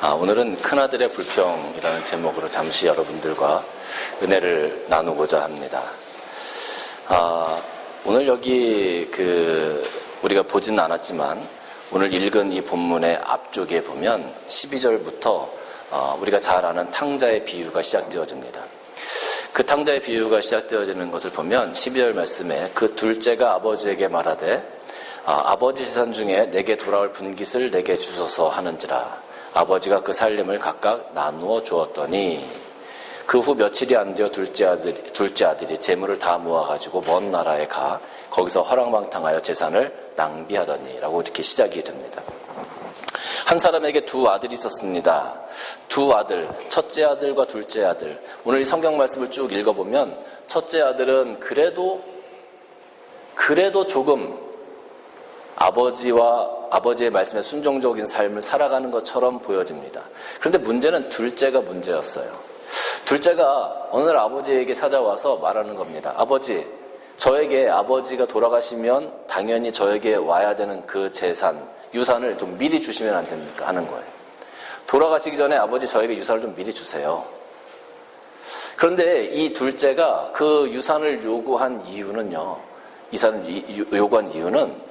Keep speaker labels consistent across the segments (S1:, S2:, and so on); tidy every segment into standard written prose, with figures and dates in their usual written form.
S1: 오늘은 큰아들의 불평이라는 제목으로 잠시 여러분들과 은혜를 나누고자 합니다. 오늘 여기 우리가 보지는 않았지만 오늘 읽은 이 본문의 앞쪽에 보면 12절부터 우리가 잘 아는 탕자의 비유가 시작되어집니다. 그 탕자의 비유가 시작되어지는 것을 보면 12절 말씀에 그 둘째가 아버지에게 말하되 아버지 재산 중에 내게 돌아올 분깃을 내게 주소서 하는지라. 아버지가 그 살림을 각각 나누어 주었더니 그 후 며칠이 안 되어 둘째 아들이 재물을 다 모아가지고 먼 나라에 가 거기서 허랑방탕하여 재산을 낭비하더니 라고 이렇게 시작이 됩니다. 한 사람에게 두 아들이 있었습니다. 두 아들, 첫째 아들과 둘째 아들. 오늘 이 성경 말씀을 쭉 읽어보면 첫째 아들은 그래도 조금 아버지의 말씀에 순종적인 삶을 살아가는 것처럼 보여집니다. 그런데 문제는 둘째가 문제였어요. 둘째가 어느 날 아버지에게 찾아와서 말하는 겁니다. 아버지, 저에게 아버지가 돌아가시면 당연히 저에게 와야 되는 그 재산, 유산을 좀 미리 주시면 안 됩니까? 하는 거예요. 돌아가시기 전에 아버지 저에게 유산을 좀 미리 주세요. 그런데 이 둘째가 그 유산을 요구한 이유는요. 요구한 이유는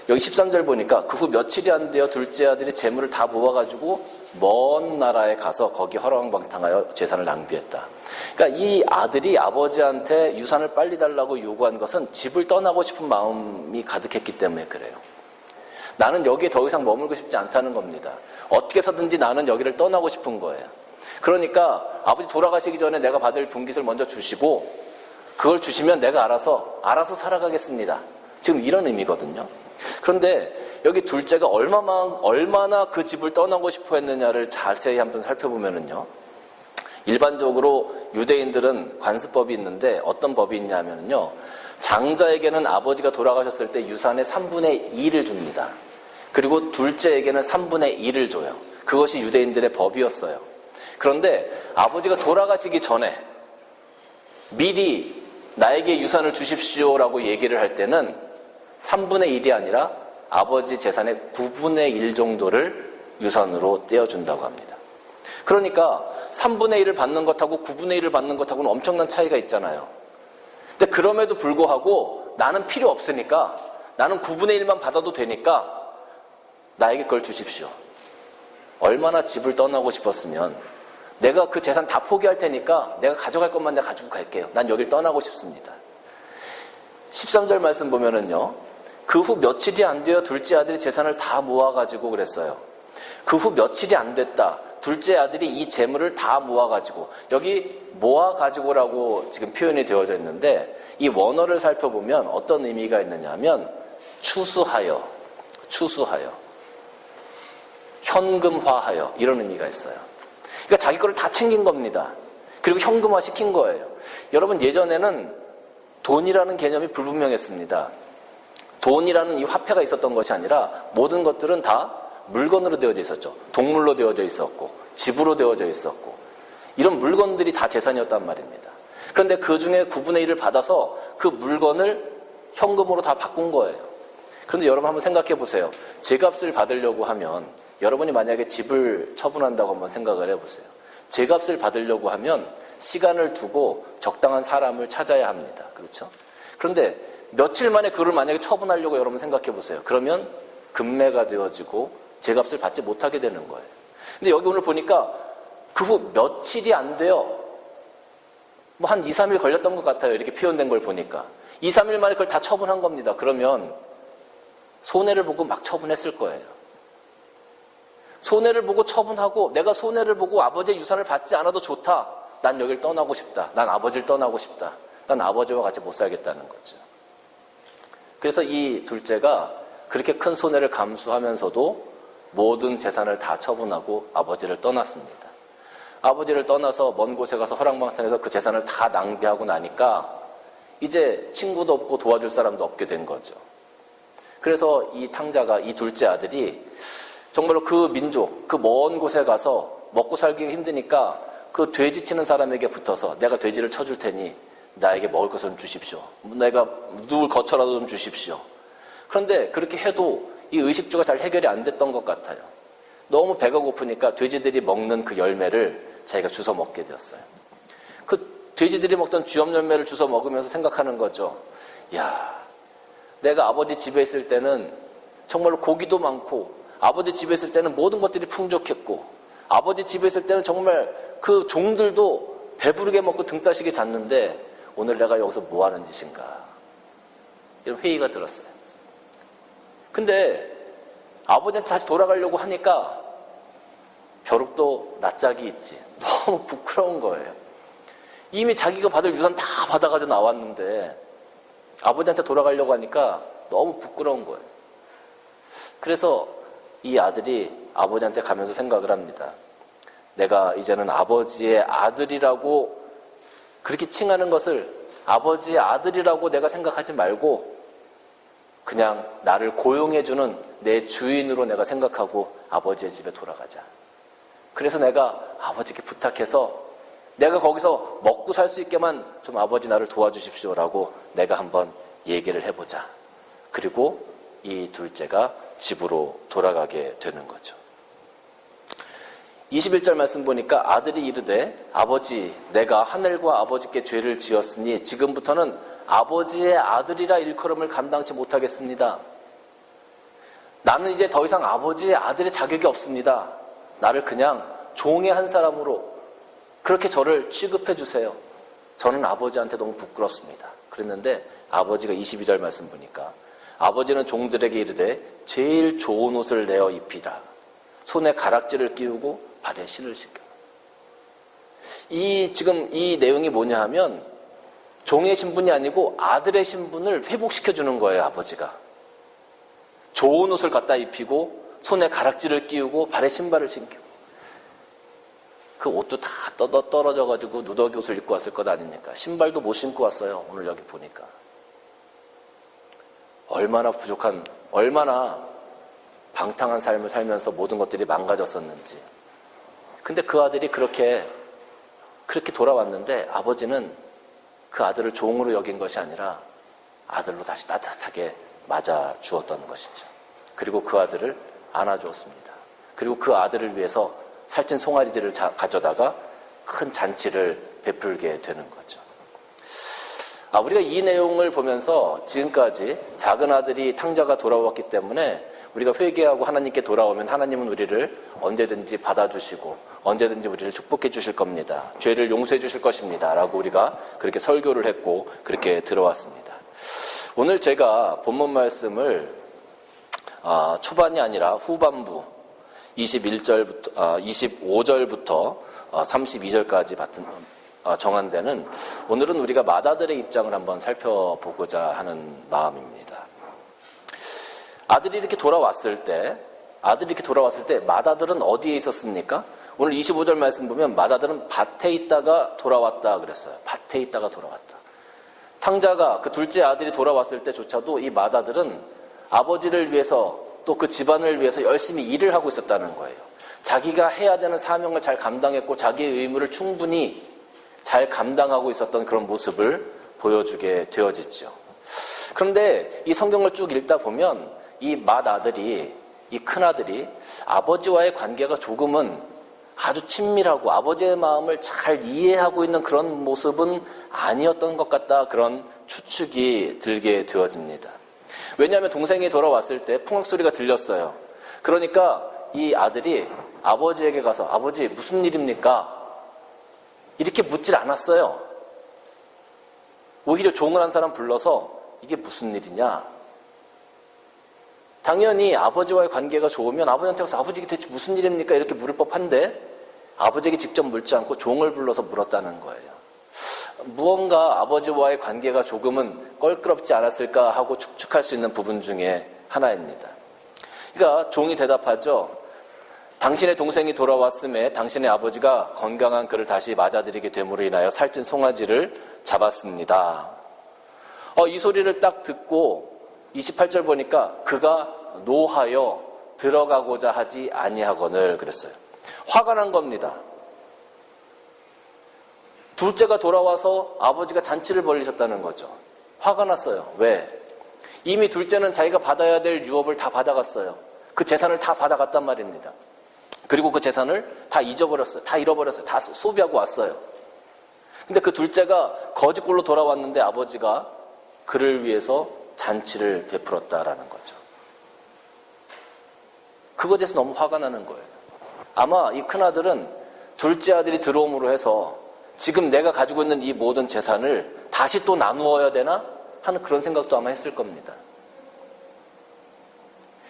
S1: 여기 13절 보니까 그 후 며칠이 안 되어 둘째 아들이 재물을 다 모아가지고 먼 나라에 가서 거기 허랑방탕하여 재산을 낭비했다. 그러니까 이 아들이 아버지한테 유산을 빨리 달라고 요구한 것은 집을 떠나고 싶은 마음이 가득했기 때문에 그래요. 나는 여기에 더 이상 머물고 싶지 않다는 겁니다. 어떻게 해서든지 나는 여기를 떠나고 싶은 거예요. 그러니까 아버지 돌아가시기 전에 내가 받을 분깃을 먼저 주시고 그걸 주시면 내가 알아서 살아가겠습니다. 지금 이런 의미거든요. 그런데 여기 둘째가 얼마나 그 집을 떠나고 싶어 했느냐를 자세히 한번 살펴보면은요. 일반적으로 유대인들은 관습법이 있는데 어떤 법이 있냐면요. 장자에게는 아버지가 돌아가셨을 때 유산의 3분의 2를 줍니다. 그리고 둘째에게는 3분의 1을 줘요. 그것이 유대인들의 법이었어요. 그런데 아버지가 돌아가시기 전에 미리 나에게 유산을 주십시오라고 얘기를 할 때는 3분의 1이 아니라 아버지 재산의 9분의 1 정도를 유산으로 떼어준다고 합니다. 그러니까 3분의 1을 받는 것하고 9분의 1을 받는 것하고는 엄청난 차이가 있잖아요. 근데 그럼에도 불구하고 나는 필요 없으니까 나는 9분의 1만 받아도 되니까 나에게 그걸 주십시오. 얼마나 집을 떠나고 싶었으면 내가 그 재산 다 포기할 테니까 내가 가져갈 것만 내가 가지고 갈게요. 난 여길 떠나고 싶습니다. 13절 말씀 보면은요. 그 후 며칠이 안 되어 둘째 아들이 재산을 다 모아가지고 그랬어요. 그 후 며칠이 안 됐다. 둘째 아들이 이 재물을 다 모아가지고 여기 모아가지고라고 지금 표현이 되어져 있는데 이 원어를 살펴보면 어떤 의미가 있느냐 하면 추수하여 현금화하여 이런 의미가 있어요. 그러니까 자기 거를 다 챙긴 겁니다. 그리고 현금화 시킨 거예요. 여러분 예전에는 돈이라는 개념이 불분명했습니다. 돈이라는 이 화폐가 있었던 것이 아니라 모든 것들은 다 물건으로 되어져 있었죠. 동물로 되어져 있었고 집으로 되어져 있었고 이런 물건들이 다 재산이었단 말입니다. 그런데 그 중에 9분의 1을 받아서 그 물건을 현금으로 다 바꾼 거예요. 그런데 여러분 한번 생각해 보세요. 제값을 받으려고 하면 여러분이 만약에 집을 처분한다고 한번 생각을 해보세요. 제값을 받으려고 하면 시간을 두고 적당한 사람을 찾아야 합니다. 그렇죠? 그런데 며칠 만에 그걸 만약에 처분하려고 여러분 생각해 보세요. 그러면 금매가 되어지고 제값을 받지 못하게 되는 거예요. 근데 여기 오늘 보니까 그 후 며칠이 안 돼요. 한 2, 3일 걸렸던 것 같아요. 이렇게 표현된 걸 보니까. 2, 3일 만에 그걸 다 처분한 겁니다. 그러면 손해를 보고 막 처분했을 거예요. 손해를 보고 처분하고 내가 손해를 보고 아버지의 유산을 받지 않아도 좋다. 난 여길 떠나고 싶다. 난 아버지를 떠나고 싶다. 난 아버지와 같이 못 살겠다는 거죠. 그래서 이 둘째가 그렇게 큰 손해를 감수하면서도 모든 재산을 다 처분하고 아버지를 떠났습니다. 아버지를 떠나서 먼 곳에 가서 허랑방탕해서 그 재산을 다 낭비하고 나니까 이제 친구도 없고 도와줄 사람도 없게 된 거죠. 그래서 이 탕자가 이 둘째 아들이 정말로 그 민족, 그 먼 곳에 가서 먹고 살기 힘드니까 그 돼지 치는 사람에게 붙어서 내가 돼지를 쳐줄 테니 나에게 먹을 것을 좀 주십시오. 내가 누굴 거쳐라도 좀 주십시오. 그런데 그렇게 해도 이 의식주가 잘 해결이 안 됐던 것 같아요. 너무 배가 고프니까 돼지들이 먹는 그 열매를 자기가 주워 먹게 되었어요. 그 돼지들이 먹던 쥐염 열매를 주워 먹으면서 생각하는 거죠. 야, 내가 아버지 집에 있을 때는 정말로 고기도 많고, 아버지 집에 있을 때는 모든 것들이 풍족했고, 아버지 집에 있을 때는 정말 그 종들도 배부르게 먹고 등 따시게 잤는데 오늘 내가 여기서 뭐 하는 짓인가, 이런 회의가 들었어요. 근데 아버지한테 다시 돌아가려고 하니까 벼룩도 낯짝이 있지. 너무 부끄러운 거예요. 이미 자기가 받을 유산 다 받아가지고 나왔는데 아버지한테 돌아가려고 하니까 너무 부끄러운 거예요. 그래서 이 아들이 아버지한테 가면서 생각을 합니다. 내가 이제는 아버지의 아들이라고 그렇게 칭하는 것을 아버지의 아들이라고 내가 생각하지 말고 그냥 나를 고용해주는 내 주인으로 내가 생각하고 아버지의 집에 돌아가자. 그래서 내가 아버지께 부탁해서 내가 거기서 먹고 살 수 있게만 좀 아버지 나를 도와주십시오라고 내가 한번 얘기를 해보자. 그리고 이 둘째가 집으로 돌아가게 되는 거죠. 21절 말씀 보니까 아들이 이르되 아버지, 내가 하늘과 아버지께 죄를 지었으니 지금부터는 아버지의 아들이라 일컬음을 감당치 못하겠습니다. 나는 이제 더 이상 아버지의 아들의 자격이 없습니다. 나를 그냥 종의 한 사람으로 그렇게 저를 취급해 주세요. 저는 아버지한테 너무 부끄럽습니다. 그랬는데 아버지가 22절 말씀 보니까 아버지는 종들에게 이르되 제일 좋은 옷을 내어 입히라. 손에 가락지를 끼우고 발에 신을 신겨. 지금 이 내용이 뭐냐 하면 종의 신분이 아니고 아들의 신분을 회복시켜 주는 거예요, 아버지가. 좋은 옷을 갖다 입히고 손에 가락지를 끼우고 발에 신발을 신겨. 그 옷도 다 떨어져가지고 누더기 옷을 입고 왔을 것 아닙니까? 신발도 못 신고 왔어요, 오늘 여기 보니까. 얼마나 부족한, 얼마나 방탕한 삶을 살면서 모든 것들이 망가졌었는지. 근데 그 아들이 그렇게 돌아왔는데 아버지는 그 아들을 종으로 여긴 것이 아니라 아들로 다시 따뜻하게 맞아 주었던 것이죠. 그리고 그 아들을 안아주었습니다. 그리고 그 아들을 위해서 살찐 송아지들을 가져다가 큰 잔치를 베풀게 되는 거죠. 우리가 이 내용을 보면서 지금까지 작은 아들이 탕자가 돌아왔기 때문에 우리가 회개하고 하나님께 돌아오면 하나님은 우리를 언제든지 받아주시고 언제든지 우리를 축복해 주실 겁니다. 죄를 용서해 주실 것입니다. 라고 우리가 그렇게 설교를 했고 그렇게 들어왔습니다. 오늘 제가 본문 말씀을 초반이 아니라 후반부 25절부터 32절까지 정한 데는 오늘은 우리가 맏아들의 입장을 한번 살펴보고자 하는 마음입니다. 아들이 이렇게 돌아왔을 때 맏아들은 어디에 있었습니까? 오늘 25절 말씀 보면 맏아들은 밭에 있다가 돌아왔다 그랬어요. 밭에 있다가 돌아왔다. 탕자가 그 둘째 아들이 돌아왔을 때조차도 이 맏아들은 아버지를 위해서 또 그 집안을 위해서 열심히 일을 하고 있었다는 거예요. 자기가 해야 되는 사명을 잘 감당했고 자기의 의무를 충분히 잘 감당하고 있었던 그런 모습을 보여주게 되어지죠. 그런데 이 성경을 쭉 읽다 보면 이 맏아들이, 이 큰아들이 아버지와의 관계가 조금은 아주 친밀하고 아버지의 마음을 잘 이해하고 있는 그런 모습은 아니었던 것 같다, 그런 추측이 들게 되어집니다. 왜냐하면 동생이 돌아왔을 때 풍악소리가 들렸어요. 그러니까 이 아들이 아버지에게 가서 아버지 무슨 일입니까? 이렇게 묻질 않았어요. 오히려 종을 한 사람 불러서 이게 무슨 일이냐? 당연히 아버지와의 관계가 좋으면 아버지한테 가서 아버지 이게 대체 무슨 일입니까? 이렇게 물을 법한데 아버지에게 직접 묻지 않고 종을 불러서 물었다는 거예요. 무언가 아버지와의 관계가 조금은 껄끄럽지 않았을까 하고 추측할 수 있는 부분 중에 하나입니다. 그러니까 종이 대답하죠. 당신의 동생이 돌아왔음에 당신의 아버지가 건강한 그를 다시 맞아들이게 됨으로 인하여 살찐 송아지를 잡았습니다. 이 소리를 딱 듣고 28절 보니까 그가 노하여 들어가고자 하지 아니하거늘 그랬어요. 화가 난 겁니다. 둘째가 돌아와서 아버지가 잔치를 벌리셨다는 거죠. 화가 났어요. 왜? 이미 둘째는 자기가 받아야 될 유업을 다 받아갔어요. 그 재산을 다 받아갔단 말입니다. 그리고 그 재산을 다 잊어버렸어요. 다 잃어버렸어요. 다 소비하고 왔어요. 근데 그 둘째가 거지꼴로 돌아왔는데 아버지가 그를 위해서 잔치를 베풀었다라는 거죠. 그것에 대해서 너무 화가 나는 거예요. 아마 이 큰아들은 둘째 아들이 들어옴으로 해서 지금 내가 가지고 있는 이 모든 재산을 다시 또 나누어야 되나 하는 그런 생각도 아마 했을 겁니다.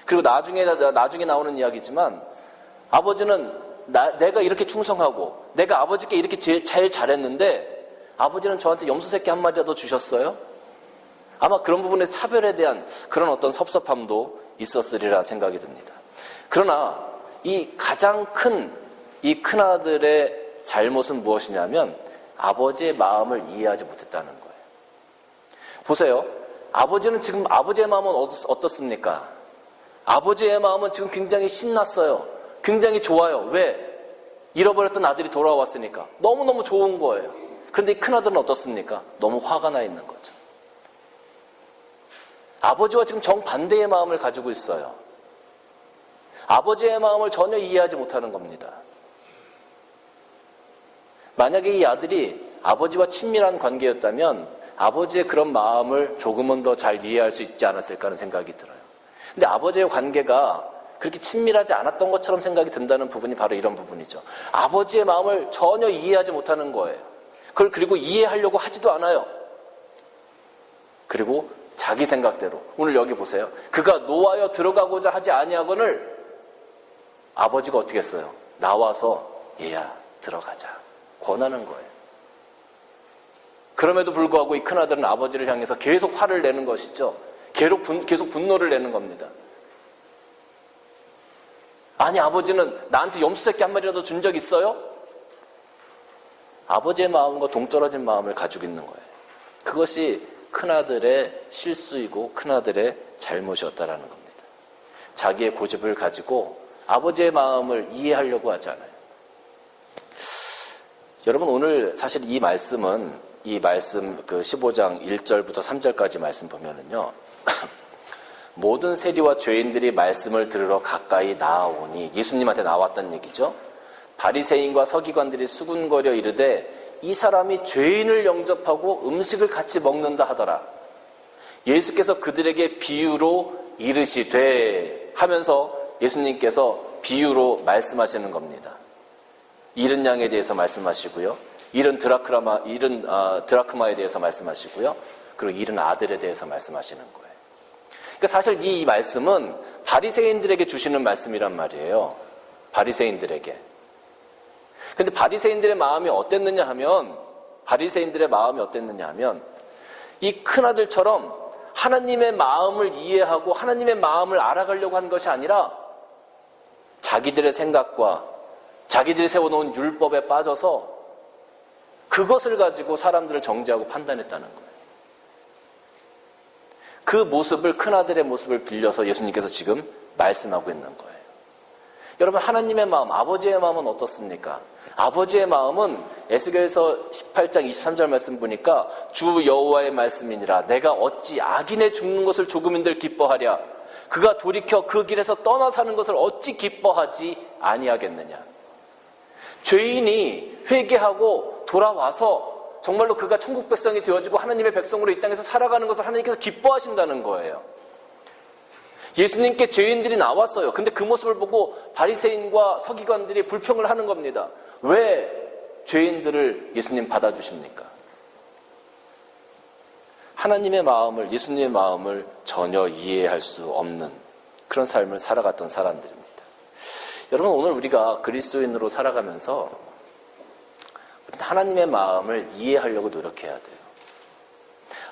S1: 그리고 나중에 나오는 이야기지만 아버지는 내가 이렇게 충성하고 내가 아버지께 이렇게 제일 잘했는데 아버지는 저한테 염소새끼 한 마리라도 주셨어요? 아마 그런 부분에서 차별에 대한 그런 어떤 섭섭함도 있었으리라 생각이 듭니다. 그러나 이 가장 큰 이 큰아들의 잘못은 무엇이냐면 아버지의 마음을 이해하지 못했다는 거예요. 보세요. 아버지는 지금 아버지의 마음은 어떻습니까? 아버지의 마음은 지금 굉장히 신났어요. 굉장히 좋아요. 왜? 잃어버렸던 아들이 돌아왔으니까. 너무너무 좋은 거예요. 그런데 이 큰아들은 어떻습니까? 너무 화가 나 있는 거죠. 아버지와 지금 정반대의 마음을 가지고 있어요. 아버지의 마음을 전혀 이해하지 못하는 겁니다. 만약에 이 아들이 아버지와 친밀한 관계였다면 아버지의 그런 마음을 조금은 더 잘 이해할 수 있지 않았을까 하는 생각이 들어요. 근데 아버지의 관계가 그렇게 친밀하지 않았던 것처럼 생각이 든다는 부분이 바로 이런 부분이죠. 아버지의 마음을 전혀 이해하지 못하는 거예요. 그걸 그리고 이해하려고 하지도 않아요. 그리고 자기 생각대로 오늘 여기 보세요. 그가 노하여 들어가고자 하지 아니하거늘 아버지가 어떻게 했어요? 나와서 얘야 들어가자 권하는 거예요. 그럼에도 불구하고 이 큰아들은 아버지를 향해서 계속 화를 내는 것이죠. 계속 분노를 내는 겁니다. 아니 아버지는 나한테 염소새끼 한 마리라도 준 적 있어요? 아버지의 마음과 동떨어진 마음을 가지고 있는 거예요. 그것이 큰아들의 실수이고 큰아들의 잘못이었다라는 겁니다. 자기의 고집을 가지고 아버지의 마음을 이해하려고 하지 않아요. 여러분 오늘 사실 이 말씀 그 15장 1절부터 3절까지 말씀 보면은요. 모든 세리와 죄인들이 말씀을 들으러 가까이 나아오니 예수님한테 나왔다는 얘기죠. 바리새인과 서기관들이 수군거려 이르되 이 사람이 죄인을 영접하고 음식을 같이 먹는다 하더라. 예수께서 그들에게 비유로 이르시되 하면서 예수님께서 비유로 말씀하시는 겁니다. 잃은 양에 대해서 말씀하시고요. 잃은 드라크마에 대해서 말씀하시고요. 그리고 잃은 아들에 대해서 말씀하시는 거예요. 그러니까 사실 이 말씀은 바리새인들에게 주시는 말씀이란 말이에요. 바리새인들에게. 근데 바리새인들의 마음이 어땠느냐 하면 이 큰아들처럼 하나님의 마음을 이해하고 하나님의 마음을 알아가려고 한 것이 아니라 자기들의 생각과 자기들이 세워놓은 율법에 빠져서 그것을 가지고 사람들을 정죄하고 판단했다는 거예요. 그 모습을 큰아들의 모습을 빌려서 예수님께서 지금 말씀하고 있는 거예요. 여러분 하나님의 마음, 아버지의 마음은 어떻습니까? 아버지의 마음은 에스겔서 18장 23절 말씀 보니까 주 여호와의 말씀이니라 내가 어찌 악인의 죽는 것을 조금인들 기뻐하랴 그가 돌이켜 그 길에서 떠나 사는 것을 어찌 기뻐하지 아니하겠느냐. 죄인이 회개하고 돌아와서 정말로 그가 천국 백성이 되어지고 하나님의 백성으로 이 땅에서 살아가는 것을 하나님께서 기뻐하신다는 거예요. 예수님께 죄인들이 나왔어요. 근데 그 모습을 보고 바리새인과 서기관들이 불평을 하는 겁니다. 왜 죄인들을 예수님 받아주십니까? 하나님의 마음을, 예수님의 마음을 전혀 이해할 수 없는 그런 삶을 살아갔던 사람들입니다. 여러분 오늘 우리가 그리스도인으로 살아가면서 하나님의 마음을 이해하려고 노력해야 돼요.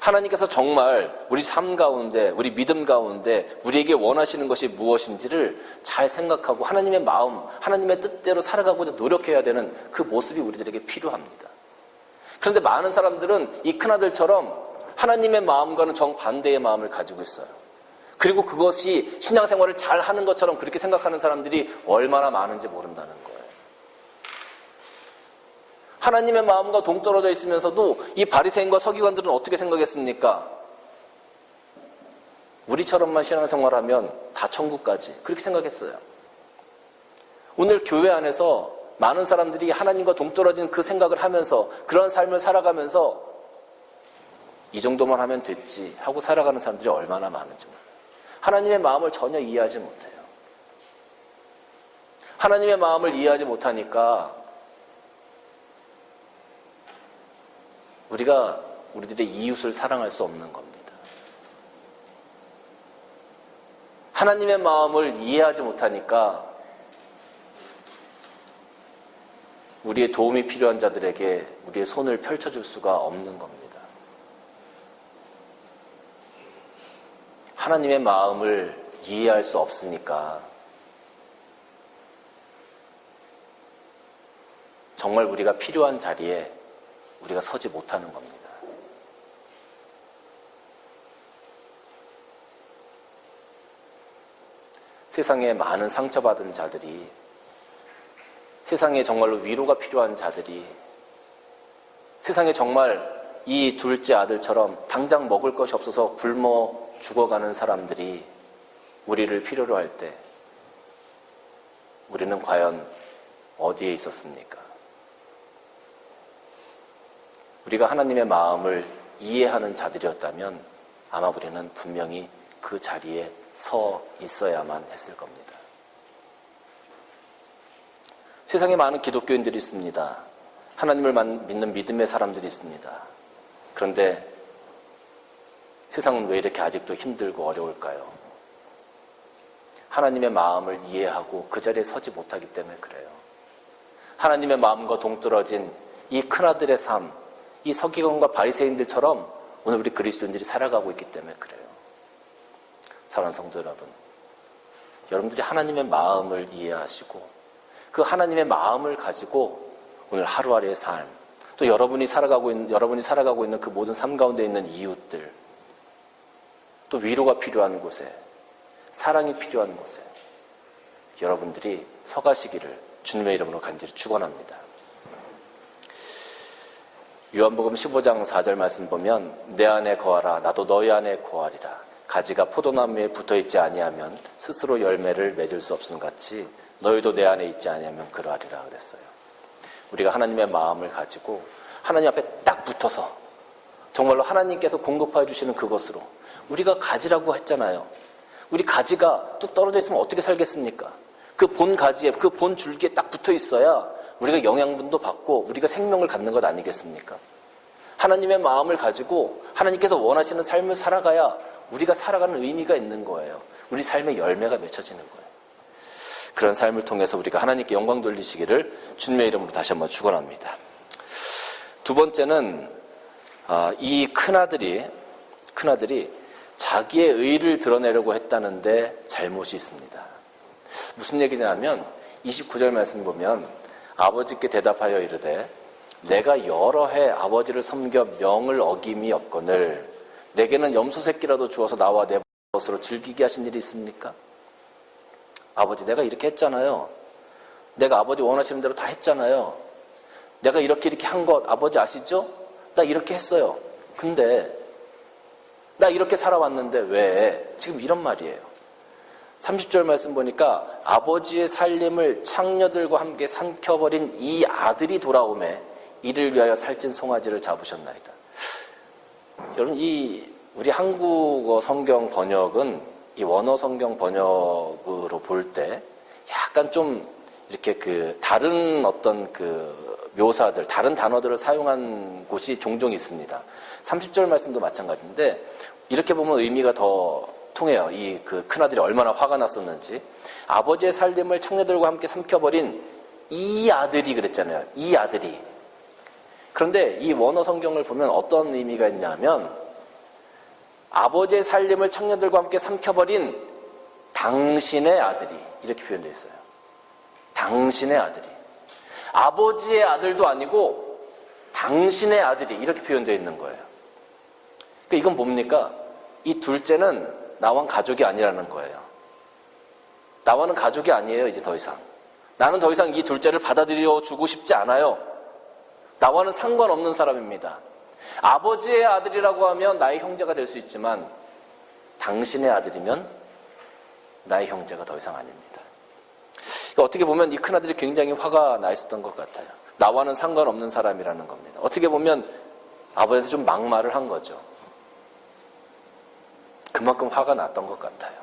S1: 하나님께서 정말 우리 삶 가운데, 우리 믿음 가운데 우리에게 원하시는 것이 무엇인지를 잘 생각하고 하나님의 마음, 하나님의 뜻대로 살아가고자 노력해야 되는 그 모습이 우리들에게 필요합니다. 그런데 많은 사람들은 이 큰아들처럼 하나님의 마음과는 정반대의 마음을 가지고 있어요. 그리고 그것이 신앙생활을 잘 하는 것처럼 그렇게 생각하는 사람들이 얼마나 많은지 모른다는 거예요. 하나님의 마음과 동떨어져 있으면서도 이 바리새인과 서기관들은 어떻게 생각했습니까? 우리처럼만 신앙생활하면 다 천국까지 그렇게 생각했어요. 오늘 교회 안에서 많은 사람들이 하나님과 동떨어진 그 생각을 하면서 그런 삶을 살아가면서 이 정도만 하면 됐지 하고 살아가는 사람들이 얼마나 많은지 몰라요. 하나님의 마음을 전혀 이해하지 못해요. 하나님의 마음을 이해하지 못하니까 우리가 우리들의 이웃을 사랑할 수 없는 겁니다. 하나님의 마음을 이해하지 못하니까 우리의 도움이 필요한 자들에게 우리의 손을 펼쳐줄 수가 없는 겁니다. 하나님의 마음을 이해할 수 없으니까 정말 우리가 필요한 자리에 우리가 서지 못하는 겁니다. 세상에 많은 상처받은 자들이, 세상에 정말로 위로가 필요한 자들이, 세상에 정말 이 둘째 아들처럼 당장 먹을 것이 없어서 굶어 죽어가는 사람들이 우리를 필요로 할 때 우리는 과연 어디에 있었습니까? 우리가 하나님의 마음을 이해하는 자들이었다면 아마 우리는 분명히 그 자리에 서 있어야만 했을 겁니다. 세상에 많은 기독교인들이 있습니다. 하나님을 믿는 믿음의 사람들이 있습니다. 그런데 세상은 왜 이렇게 아직도 힘들고 어려울까요? 하나님의 마음을 이해하고 그 자리에 서지 못하기 때문에 그래요. 하나님의 마음과 동떨어진 이 큰아들의 삶, 이 서기관과 바리새인들처럼 오늘 우리 그리스도인들이 살아가고 있기 때문에 그래요. 사랑하는 성도 여러분, 여러분들이 하나님의 마음을 이해하시고 그 하나님의 마음을 가지고 오늘 하루하루의 삶, 또 여러분이 살아가고 있는 그 모든 삶 가운데 있는 이웃들, 또 위로가 필요한 곳에, 사랑이 필요한 곳에 여러분들이 서가시기를 주님의 이름으로 간절히 축원합니다. 요한복음 15장 4절 말씀 보면 내 안에 거하라 나도 너희 안에 거하리라. 가지가 포도나무에 붙어있지 아니하면 스스로 열매를 맺을 수 없음 같이 너희도 내 안에 있지 아니하면 그러하리라 그랬어요. 우리가 하나님의 마음을 가지고 하나님 앞에 딱 붙어서 정말로 하나님께서 공급해 주시는 그것으로 우리가 가지라고 했잖아요. 우리 가지가 뚝 떨어져 있으면 어떻게 살겠습니까? 그 본 가지에, 그 본 줄기에 딱 붙어 있어야 우리가 영양분도 받고 우리가 생명을 갖는 것 아니겠습니까? 하나님의 마음을 가지고 하나님께서 원하시는 삶을 살아가야 우리가 살아가는 의미가 있는 거예요. 우리 삶의 열매가 맺혀지는 거예요. 그런 삶을 통해서 우리가 하나님께 영광 돌리시기를 주님의 이름으로 다시 한번 축원합니다. 두 번째는 이 큰아들이 자기의 의를 드러내려고 했다는데 잘못이 있습니다. 무슨 얘기냐면 29절 말씀 보면 아버지께 대답하여 이르되 내가 여러 해 아버지를 섬겨 명을 어김이 없거늘 내게는 염소 새끼라도 주어서 나와 내 것으로 즐기게 하신 일이 있습니까? 아버지 내가 이렇게 했잖아요. 내가 아버지 원하시는 대로 다 했잖아요. 내가 이렇게 한 것 아버지 아시죠? 나 이렇게 했어요. 근데 나 이렇게 살아왔는데 왜? 지금 이런 말이에요. 30절 말씀 보니까 아버지의 살림을 창녀들과 함께 삼켜버린 이 아들이 돌아오매 이를 위하여 살찐 송아지를 잡으셨나이다. 여러분 우리 한국어 성경 번역은 이 원어 성경 번역으로 볼 때 약간 좀 이렇게 다른 어떤 묘사들, 다른 단어들을 사용한 곳이 종종 있습니다. 30절 말씀도 마찬가지인데 이렇게 보면 의미가 더 통해요. 이 큰아들이 얼마나 화가 났었는지. 아버지의 살림을 창녀들과 함께 삼켜버린 이 아들이 그랬잖아요. 이 아들이. 그런데 이 원어 성경을 보면 어떤 의미가 있냐면 아버지의 살림을 창녀들과 함께 삼켜버린 당신의 아들이 이렇게 표현되어 있어요. 당신의 아들이. 아버지의 아들도 아니고 당신의 아들이 이렇게 표현되어 있는 거예요. 그러니까 이건 뭡니까? 이 둘째는 나와는 가족이 아니라는 거예요. 나와는 가족이 아니에요, 이제 더 이상. 나는 더 이상 이 둘째를 받아들여 주고 싶지 않아요. 나와는 상관없는 사람입니다. 아버지의 아들이라고 하면 나의 형제가 될 수 있지만 당신의 아들이면 나의 형제가 더 이상 아닙니다. 어떻게 보면 이 큰아들이 굉장히 화가 나 있었던 것 같아요. 나와는 상관없는 사람이라는 겁니다. 어떻게 보면 아버지한테 좀 막말을 한 거죠. 그만큼 화가 났던 것 같아요.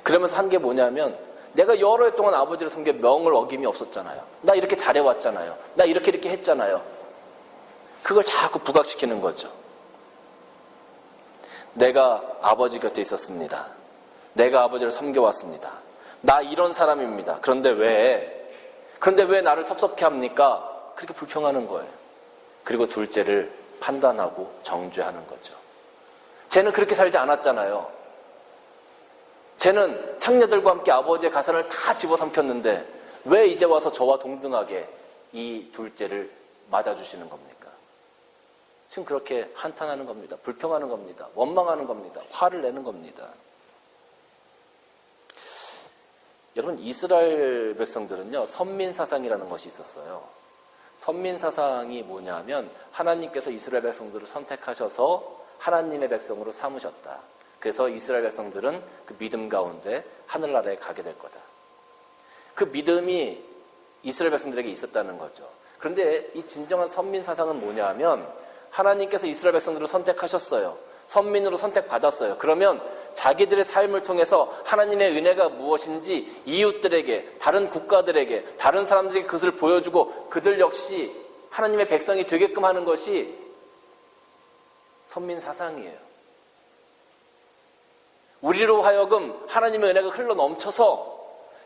S1: 그러면서 한 게 뭐냐면 내가 여러 해 동안 아버지를 섬겨 명을 어김이 없었잖아요. 나 이렇게 잘해왔잖아요. 나 이렇게 했잖아요. 그걸 자꾸 부각시키는 거죠. 내가 아버지 곁에 있었습니다. 내가 아버지를 섬겨왔습니다. 나 이런 사람입니다. 그런데 왜 나를 섭섭해 합니까? 그렇게 불평하는 거예요. 그리고 둘째를 판단하고 정죄하는 거죠. 쟤는 그렇게 살지 않았잖아요. 쟤는 창녀들과 함께 아버지의 가산을 다 집어삼켰는데 왜 이제 와서 저와 동등하게 이 둘째를 맞아주시는 겁니까? 지금 그렇게 한탄하는 겁니다. 불평하는 겁니다. 원망하는 겁니다. 화를 내는 겁니다. 여러분, 이스라엘 백성들은요, 선민사상이라는 것이 있었어요. 선민사상이 뭐냐면 하나님께서 이스라엘 백성들을 선택하셔서 하나님의 백성으로 삼으셨다. 그래서 이스라엘 백성들은 그 믿음 가운데 하늘나라에 가게 될 거다. 그 믿음이 이스라엘 백성들에게 있었다는 거죠. 그런데 이 진정한 선민사상은 뭐냐면 하나님께서 이스라엘 백성들을 선택하셨어요. 선민으로 선택받았어요. 그러면 자기들의 삶을 통해서 하나님의 은혜가 무엇인지 이웃들에게, 다른 국가들에게, 다른 사람들에게 그것을 보여주고 그들 역시 하나님의 백성이 되게끔 하는 것이 선민사상이에요. 우리로 하여금 하나님의 은혜가 흘러 넘쳐서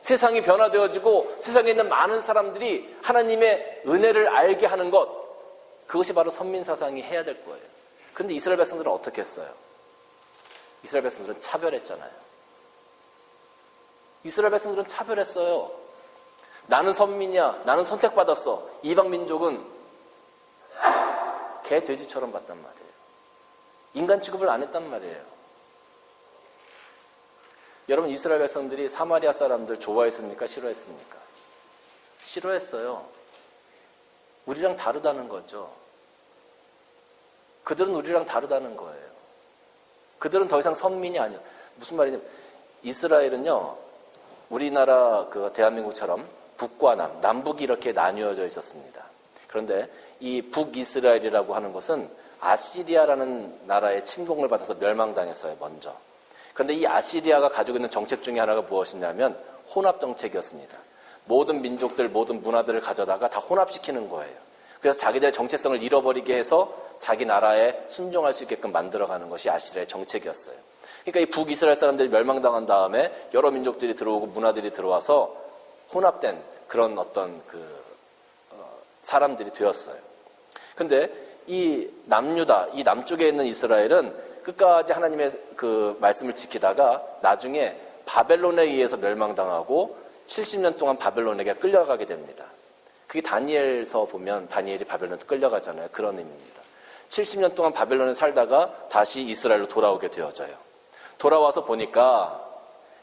S1: 세상이 변화되어지고 세상에 있는 많은 사람들이 하나님의 은혜를 알게 하는 것, 그것이 바로 선민사상이 해야 될 거예요. 그런데 이스라엘 백성들은 어떻게 했어요? 이스라엘 백성들은 차별했잖아요. 이스라엘 백성들은 차별했어요. 나는 선민이야. 나는 선택받았어. 이방 민족은 개, 돼지처럼 봤단 말이에요. 인간 취급을 안 했단 말이에요. 여러분, 이스라엘 백성들이 사마리아 사람들 좋아했습니까? 싫어했습니까? 싫어했어요. 우리랑 다르다는 거죠. 그들은 우리랑 다르다는 거예요. 그들은 더 이상 선민이 아니에요. 무슨 말이냐면 이스라엘은요, 우리나라 그 대한민국처럼 북과 남북이 이렇게 나뉘어져 있었습니다. 그런데 이 북이스라엘이라고 하는 것은 아시리아라는 나라의 침공을 받아서 멸망당했어요, 먼저. 그런데 이 아시리아가 가지고 있는 정책 중에 하나가 무엇이냐면 혼합 정책이었습니다. 모든 민족들, 모든 문화들을 가져다가 다 혼합시키는 거예요. 그래서 자기들의 정체성을 잃어버리게 해서 자기 나라에 순종할 수 있게끔 만들어가는 것이 아시리아의 정책이었어요. 그러니까 이 북이스라엘 사람들이 멸망당한 다음에 여러 민족들이 들어오고 문화들이 들어와서 혼합된 그런 어떤 사람들이 되었어요. 근데 이 남유다, 이 남쪽에 있는 이스라엘은 끝까지 하나님의 그 말씀을 지키다가 나중에 바벨론에 의해서 멸망당하고 70년 동안 바벨론에게 끌려가게 됩니다. 그게 다니엘서 보면 다니엘이 바벨론에 끌려가잖아요. 그런 의미입니다. 70년 동안 바벨론에 살다가 다시 이스라엘로 돌아오게 되어져요. 돌아와서 보니까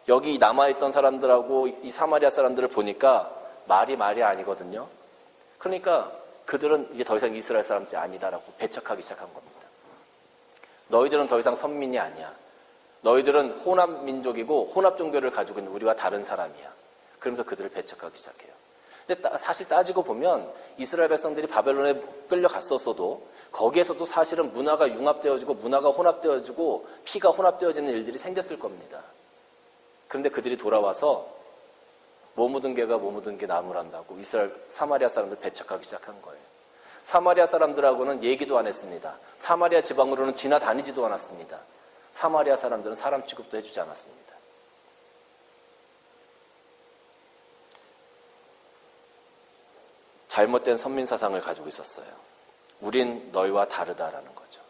S1: 여기 남아있던 사람들하고 이 사마리아 사람들을 보니까 말이 아니거든요. 그러니까 그들은 이제 더 이상 이스라엘 사람들이 아니다라고 배척하기 시작한 겁니다. 너희들은 더 이상 선민이 아니야. 너희들은 혼합 민족이고 혼합 종교를 가지고 있는 우리와 다른 사람이야. 그러면서 그들을 배척하기 시작해요. 근데 사실 따지고 보면 이스라엘 백성들이 바벨론에 끌려갔었어도 거기에서도 사실은 문화가 융합되어지고 문화가 혼합되어지고 피가 혼합되어지는 일들이 생겼을 겁니다. 그런데 그들이 돌아와서 뭐 묻은 개가 뭐 묻은 게 나무란다고 이스라엘 사마리아 사람들 배척하기 시작한 거예요. 사마리아 사람들하고는 얘기도 안 했습니다. 사마리아 지방으로는 지나다니지도 않았습니다. 사마리아 사람들은 사람 취급도 해주지 않았습니다. 잘못된 선민사상을 가지고 있었어요. 우린 너희와 다르다라는 거죠.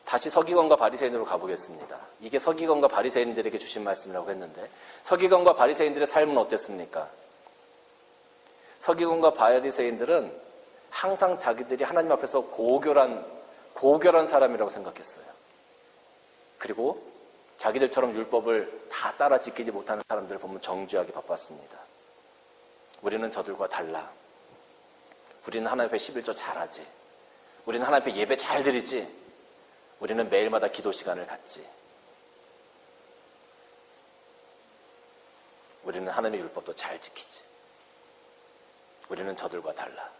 S1: 다시 서기관과 바리새인으로 가보겠습니다. 이게 서기관과 바리새인들에게 주신 말씀이라고 했는데 서기관과 바리새인들의 삶은 어땠습니까? 서기관과 바리새인들은 항상 자기들이 하나님 앞에서 고결한 사람이라고 생각했어요. 그리고 자기들처럼 율법을 다 따라 지키지 못하는 사람들을 보면 정죄하기 바빴습니다. 우리는 저들과 달라. 우리는 하나님 앞에 11조 잘하지. 우리는 하나님 앞에 예배 잘 드리지. 우리는 매일마다 기도 시간을 갖지. 우리는 하나님의 율법도 잘 지키지. 우리는 저들과 달라.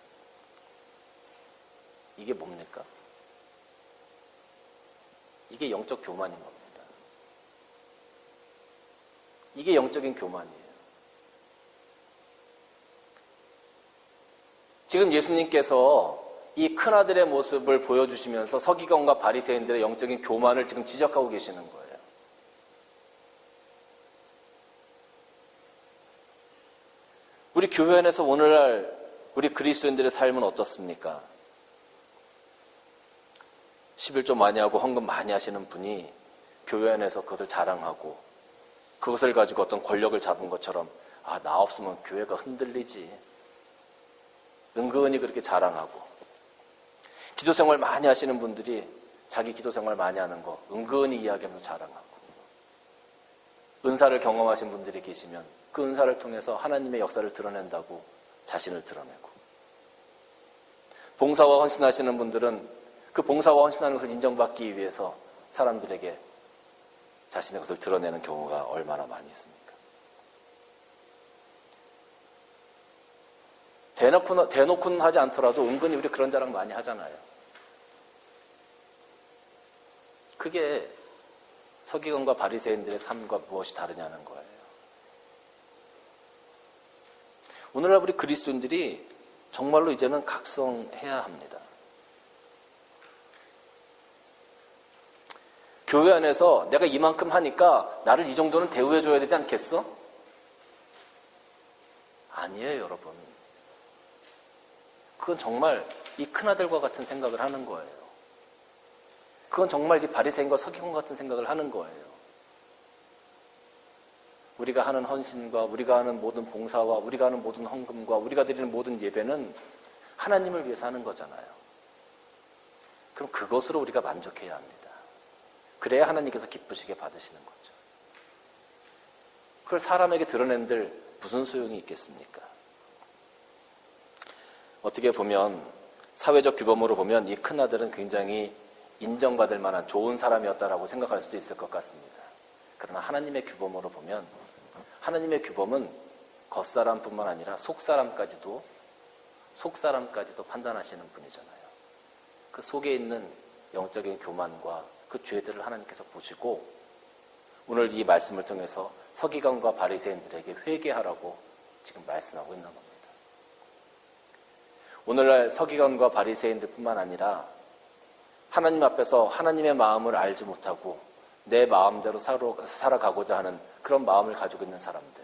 S1: 이게 뭡니까? 이게 영적 교만인 겁니다. 이게 영적인 교만이에요. 지금 예수님께서 이 큰아들의 모습을 보여주시면서 서기관과 바리새인들의 영적인 교만을 지금 지적하고 계시는 거예요. 우리 교회 안에서 오늘날 우리 그리스도인들의 삶은 어떻습니까? 11조 많이 하고 헌금 많이 하시는 분이 교회 안에서 그것을 자랑하고 그것을 가지고 어떤 권력을 잡은 것처럼 나 없으면 교회가 흔들리지. 은근히 그렇게 자랑하고 기도 생활 많이 하시는 분들이 자기 기도 생활 많이 하는 거 은근히 이야기하면서 자랑하고 은사를 경험하신 분들이 계시면 그 은사를 통해서 하나님의 역사를 드러낸다고 자신을 드러내고 봉사와 헌신하시는 분들은 그 봉사와 헌신하는 것을 인정받기 위해서 사람들에게 자신의 것을 드러내는 경우가 얼마나 많이 있습니까? 대놓고는 하지 않더라도 은근히 우리 그런 자랑 많이 하잖아요. 그게 서기관과 바리새인들의 삶과 무엇이 다르냐는 거예요. 오늘날 우리 그리스도인들이 정말로 이제는 각성해야 합니다. 교회 안에서 내가 이만큼 하니까 나를 이 정도는 대우해줘야 되지 않겠어? 아니에요, 여러분. 그건 정말 이 큰아들과 같은 생각을 하는 거예요. 그건 정말 이 바리새인과 서기관 같은 생각을 하는 거예요. 우리가 하는 헌신과 우리가 하는 모든 봉사와 우리가 하는 모든 헌금과 우리가 드리는 모든 예배는 하나님을 위해서 하는 거잖아요. 그럼 그것으로 우리가 만족해야 합니다. 그래야 하나님께서 기쁘시게 받으시는 거죠. 그걸 사람에게 드러낸들 무슨 소용이 있겠습니까? 어떻게 보면 사회적 규범으로 보면 이 큰아들은 굉장히 인정받을 만한 좋은 사람이었다라고 생각할 수도 있을 것 같습니다. 그러나 하나님의 규범으로 보면 하나님의 규범은 겉사람뿐만 아니라 속사람까지도 판단하시는 분이잖아요. 그 속에 있는 영적인 교만과 그 죄들을 하나님께서 보시고 오늘 이 말씀을 통해서 서기관과 바리새인들에게 회개하라고 지금 말씀하고 있는 겁니다. 오늘날 서기관과 바리새인들뿐만 아니라 하나님 앞에서 하나님의 마음을 알지 못하고 내 마음대로 살아가고자 하는 그런 마음을 가지고 있는 사람들,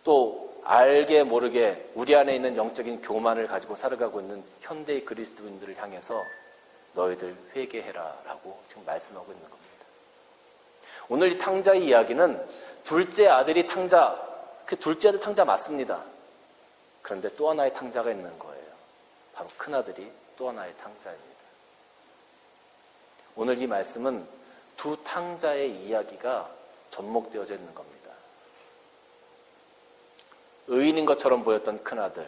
S1: 또 알게 모르게 우리 안에 있는 영적인 교만을 가지고 살아가고 있는 현대의 그리스도인들을 향해서 너희들 회개해라 라고 지금 말씀하고 있는 겁니다. 오늘 이 탕자의 이야기는 둘째 아들이 탕자, 그 둘째 아들 탕자 맞습니다. 그런데 또 하나의 탕자가 있는 거예요. 바로 큰아들이 또 하나의 탕자입니다. 오늘 이 말씀은 두 탕자의 이야기가 접목되어져 있는 겁니다. 의인인 것처럼 보였던 큰아들,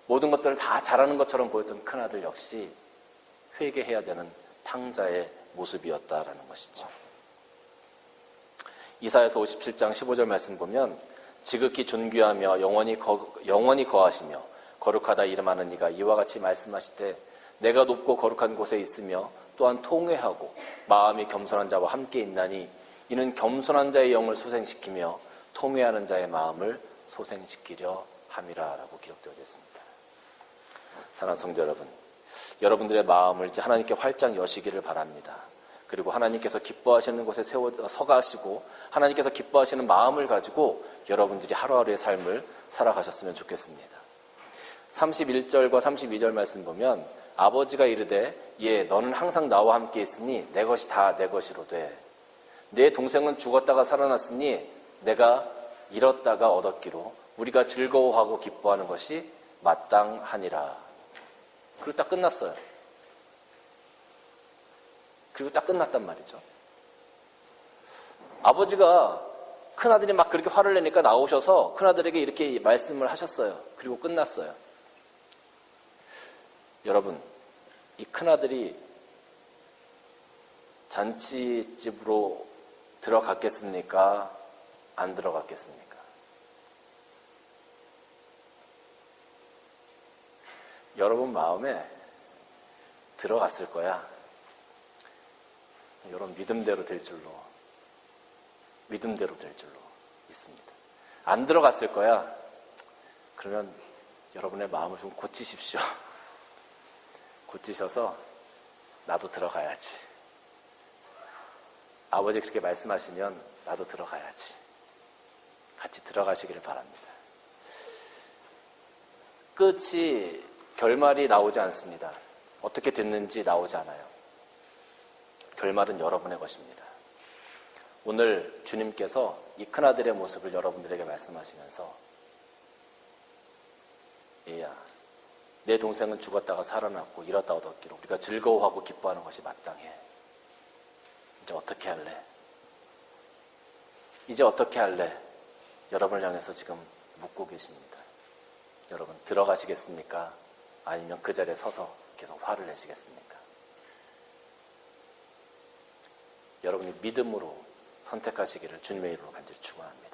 S1: 모든 것들을 다 잘하는 것처럼 보였던 큰아들 역시 회개해야 되는 탕자의 모습이었다라는 것이죠. 이사야서 57장 15절 말씀 보면 지극히 존귀하며 영원히 거하시며 거룩하다 이름하는 이가 이와 같이 말씀하시되 내가 높고 거룩한 곳에 있으며 또한 통회하고 마음이 겸손한 자와 함께 있나니 이는 겸손한 자의 영을 소생시키며 통회하는 자의 마음을 소생시키려 함이라 라고 기록되어져 있습니다. 사랑하는 성도 여러분, 여러분들의 마음을 이제 하나님께 활짝 여시기를 바랍니다. 그리고 하나님께서 기뻐하시는 곳에 서가시고 하나님께서 기뻐하시는 마음을 가지고 여러분들이 하루하루의 삶을 살아가셨으면 좋겠습니다. 31절과 32절 말씀 보면 아버지가 이르되 예 너는 항상 나와 함께 있으니 내 것이 다 내 것이로되 내 동생은 죽었다가 살아났으니 내가 잃었다가 얻었기로 우리가 즐거워하고 기뻐하는 것이 마땅하니라. 그리고 딱 끝났어요. 그리고 딱 끝났단 말이죠. 아버지가 큰아들이 막 그렇게 화를 내니까 나오셔서 큰아들에게 이렇게 말씀을 하셨어요. 그리고 끝났어요. 여러분, 이 큰아들이 잔치집으로 들어갔겠습니까? 안 들어갔겠습니까? 여러분 마음에 들어갔을 거야. 이런 믿음대로 될 줄로 믿습니다. 안 들어갔을 거야. 그러면 여러분의 마음을 좀 고치십시오. 고치셔서 나도 들어가야지. 아버지 그렇게 말씀하시면 나도 들어가야지. 같이 들어가시기를 바랍니다. 끝이 결말이 나오지 않습니다. 어떻게 됐는지 나오지 않아요. 결말은 여러분의 것입니다. 오늘 주님께서 이 큰아들의 모습을 여러분들에게 말씀하시면서 얘야, 내 동생은 죽었다가 살아났고 잃었다 얻었기로 우리가 즐거워하고 기뻐하는 것이 마땅해. 이제 어떻게 할래? 이제 어떻게 할래? 여러분을 향해서 지금 묻고 계십니다. 여러분 들어가시겠습니까? 아니면 그 자리에 서서 계속 화를 내시겠습니까? 여러분이 믿음으로 선택하시기를 주님의 이름으로 간절히 축원합니다.